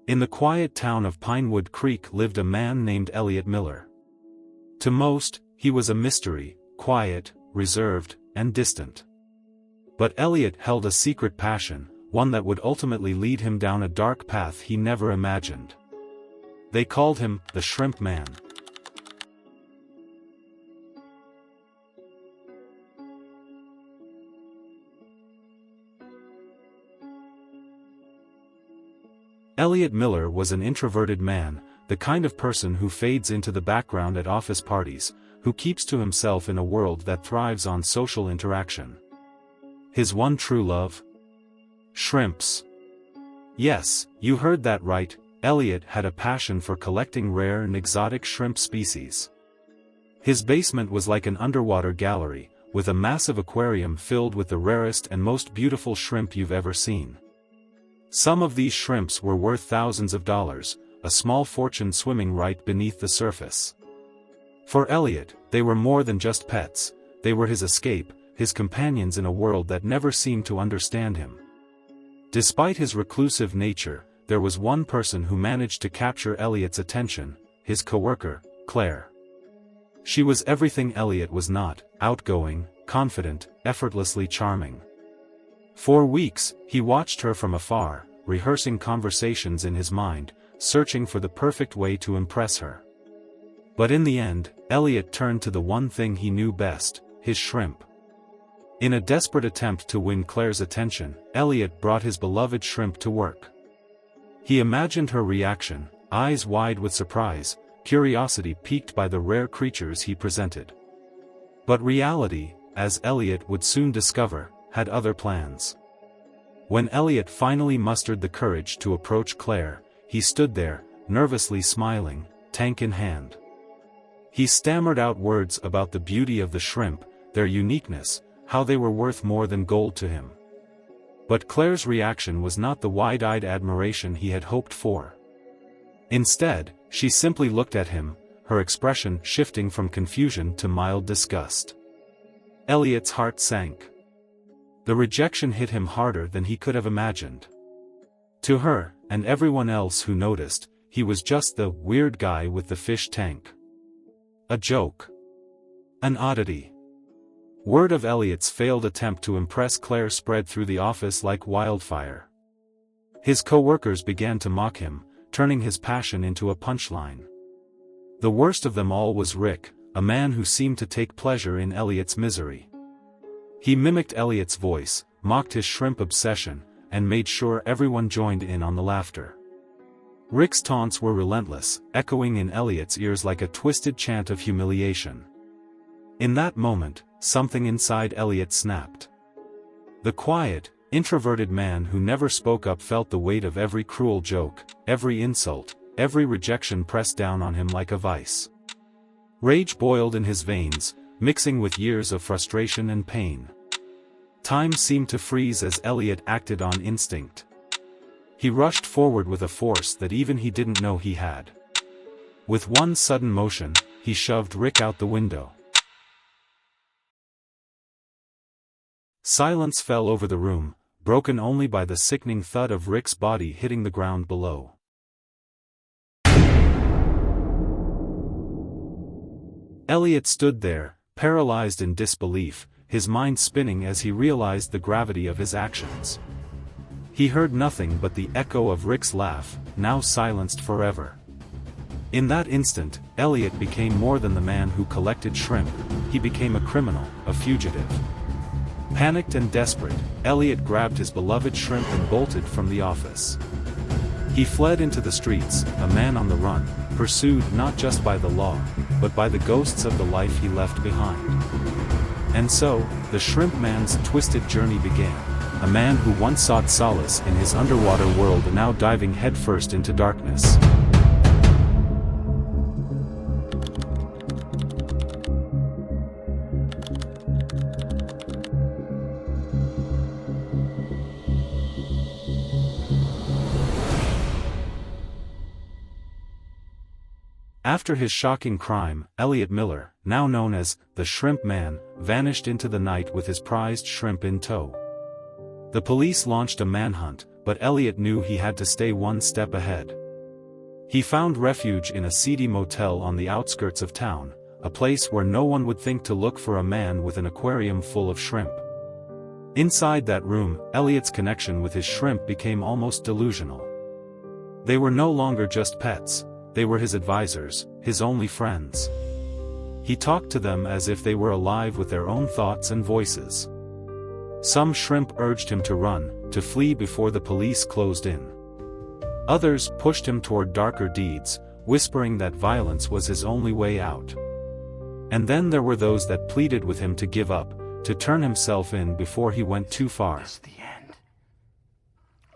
In the quiet town of Pinewood Creek lived a man named Elliot Miller. To most, he was a mystery, quiet, reserved, and distant. But Elliot held a secret passion, one that would ultimately lead him down a dark path he never imagined. They called him the Shrimp Man. Elliot Miller was an introverted man, the kind of person who fades into the background at office parties, who keeps to himself in a world that thrives on social interaction. His one true love? Shrimps. Yes, you heard that right, Elliot had a passion for collecting rare and exotic shrimp species. His basement was like an underwater gallery, with a massive aquarium filled with the rarest and most beautiful shrimp you've ever seen. Some of these shrimps were worth thousands of dollars, a small fortune swimming right beneath the surface. For Elliot, they were more than just pets, they were his escape, his companions in a world that never seemed to understand him. Despite his reclusive nature, there was one person who managed to capture Elliot's attention, his coworker, Claire. She was everything Elliot was not, outgoing, confident, effortlessly charming. For weeks, he watched her from afar, rehearsing conversations in his mind, searching for the perfect way to impress her. But in the end, Elliot turned to the one thing he knew best, his shrimp. In a desperate attempt to win Claire's attention, Elliot brought his beloved shrimp to work. He imagined her reaction, eyes wide with surprise, curiosity piqued by the rare creatures he presented. But reality, as Elliot would soon discover, had other plans. When Elliot finally mustered the courage to approach Claire, he stood there, nervously smiling, tank in hand. He stammered out words about the beauty of the shrimp, their uniqueness, how they were worth more than gold to him. But Claire's reaction was not the wide-eyed admiration he had hoped for. Instead, she simply looked at him, her expression shifting from confusion to mild disgust. Elliot's heart sank. The rejection hit him harder than he could have imagined. To her, and everyone else who noticed, he was just the weird guy with the fish tank. A joke. An oddity. Word of Elliot's failed attempt to impress Claire spread through the office like wildfire. His co-workers began to mock him, turning his passion into a punchline. The worst of them all was Rick, a man who seemed to take pleasure in Elliot's misery. He mimicked Elliot's voice, mocked his shrimp obsession, and made sure everyone joined in on the laughter. Rick's taunts were relentless, echoing in Elliot's ears like a twisted chant of humiliation. In that moment, something inside Elliot snapped. The quiet, introverted man who never spoke up felt the weight of every cruel joke, every insult, every rejection pressed down on him like a vice. Rage boiled in his veins, mixing with years of frustration and pain. Time seemed to freeze as Elliot acted on instinct. He rushed forward with a force that even he didn't know he had. With one sudden motion, he shoved Rick out the window. Silence fell over the room, broken only by the sickening thud of Rick's body hitting the ground below. Elliot stood there, paralyzed in disbelief, his mind spinning as he realized the gravity of his actions. He heard nothing but the echo of Rick's laugh, now silenced forever. In that instant, Elliot became more than the man who collected shrimp, he became a criminal, a fugitive. Panicked and desperate, Elliot grabbed his beloved shrimp and bolted from the office. He fled into the streets, a man on the run, pursued not just by the law, but by the ghosts of the life he left behind. And so, the Shrimp Man's twisted journey began, a man who once sought solace in his underwater world and now diving headfirst into darkness. After his shocking crime, Elliot Miller, now known as the Shrimp Man, vanished into the night with his prized shrimp in tow. The police launched a manhunt, but Elliot knew he had to stay one step ahead. He found refuge in a seedy motel on the outskirts of town, a place where no one would think to look for a man with an aquarium full of shrimp. Inside that room, Elliot's connection with his shrimp became almost delusional. They were no longer just pets, they were his advisors, his only friends. He talked to them as if they were alive with their own thoughts and voices. Some shrimp urged him to run, to flee before the police closed in. Others pushed him toward darker deeds, whispering that violence was his only way out. And then there were those that pleaded with him to give up, to turn himself in before he went too far. This is the end.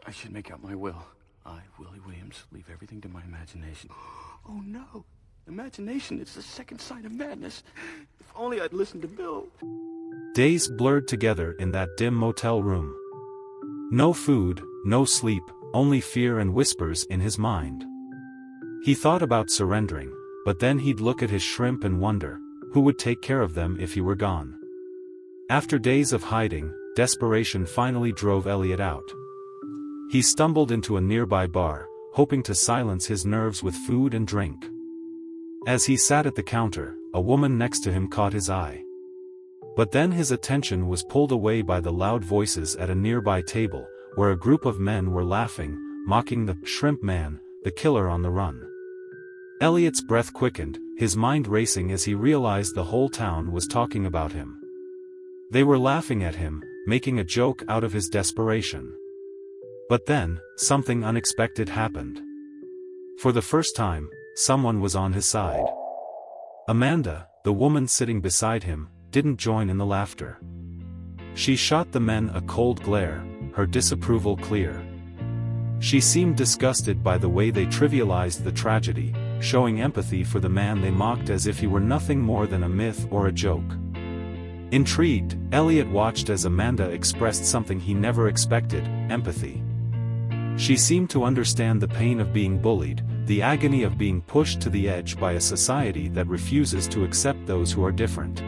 I should make out my will. I, Willie Williams, leave everything to my imagination. Oh no! Imagination is the second sign of madness. If only I'd listened to Bill. Days blurred together in that dim motel room. No food, no sleep, only fear and whispers in his mind. He thought about surrendering, but then he'd look at his shrimp and wonder, who would take care of them if he were gone? After days of hiding, desperation finally drove Elliot out. He stumbled into a nearby bar, hoping to silence his nerves with food and drink. As he sat at the counter, a woman next to him caught his eye. But then his attention was pulled away by the loud voices at a nearby table, where a group of men were laughing, mocking the shrimp man, the killer on the run. Elliot's breath quickened, his mind racing as he realized the whole town was talking about him. They were laughing at him, making a joke out of his desperation. But then, something unexpected happened. For the first time, someone was on his side. Amanda, the woman sitting beside him, didn't join in the laughter. She shot the men a cold glare, her disapproval clear. She seemed disgusted by the way they trivialized the tragedy, showing empathy for the man they mocked as if he were nothing more than a myth or a joke. Intrigued, Elliot watched as Amanda expressed something he never expected: empathy. She seemed to understand the pain of being bullied, the agony of being pushed to the edge by a society that refuses to accept those who are different.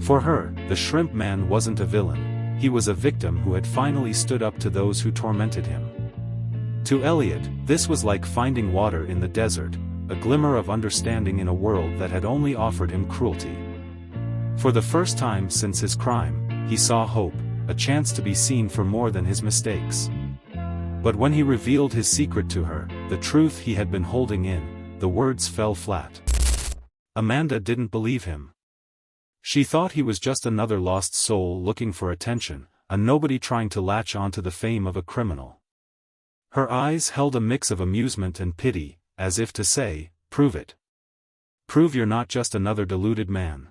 For her, the shrimp man wasn't a villain, he was a victim who had finally stood up to those who tormented him. To Elliot, this was like finding water in the desert, a glimmer of understanding in a world that had only offered him cruelty. For the first time since his crime, he saw hope, a chance to be seen for more than his mistakes. But when he revealed his secret to her, the truth he had been holding in, the words fell flat. Amanda didn't believe him. She thought he was just another lost soul looking for attention, a nobody trying to latch onto the fame of a criminal. Her eyes held a mix of amusement and pity, as if to say, "Prove it. Prove you're not just another deluded man."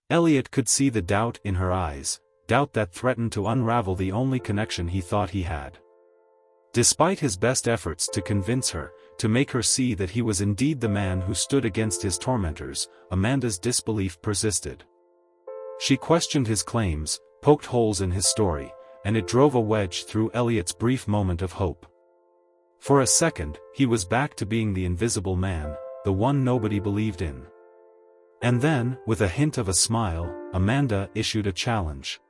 Elliot could see the doubt in her eyes, doubt that threatened to unravel the only connection he thought he had. Despite his best efforts to convince her, to make her see that he was indeed the man who stood against his tormentors, Amanda's disbelief persisted. She questioned his claims, poked holes in his story, and it drove a wedge through Elliot's brief moment of hope. For a second, he was back to being the invisible man, the one nobody believed in. And then, with a hint of a smile, Amanda issued a challenge.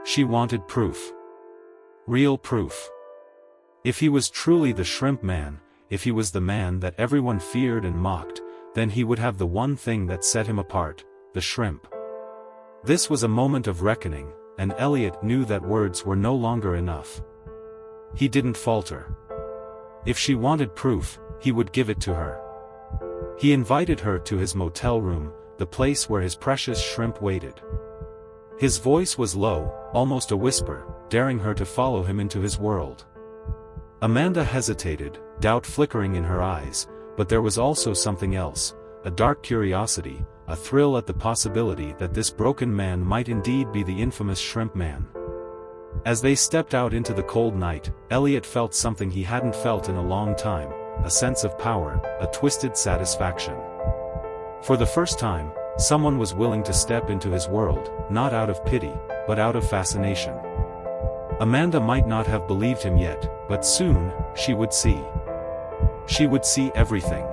She wanted proof. Real proof. If he was truly the shrimp man, if he was the man that everyone feared and mocked, then he would have the one thing that set him apart: the shrimp. This was a moment of reckoning, and Elliot knew that words were no longer enough. He didn't falter. If she wanted proof, he would give it to her. He invited her to his motel room, the place where his precious shrimp waited. His voice was low, almost a whisper, daring her to follow him into his world. Amanda hesitated, doubt flickering in her eyes, but there was also something else, a dark curiosity, a thrill at the possibility that this broken man might indeed be the infamous shrimp man. As they stepped out into the cold night, Elliot felt something he hadn't felt in a long time, a sense of power, a twisted satisfaction. For the first time, someone was willing to step into his world, not out of pity, but out of fascination. Amanda might not have believed him yet, but soon, she would see. She would see everything.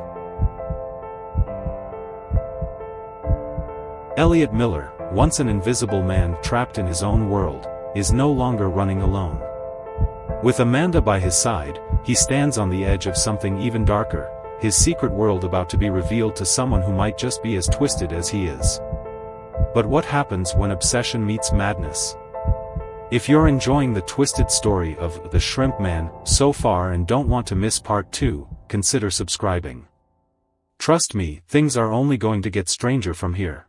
Elliot Miller, once an invisible man trapped in his own world, is no longer running alone. With Amanda by his side, he stands on the edge of something even darker, his secret world about to be revealed to someone who might just be as twisted as he is. But what happens when obsession meets madness? If you're enjoying the twisted story of The Shrimp Man so far and don't want to miss part 2, consider subscribing. Trust me, things are only going to get stranger from here.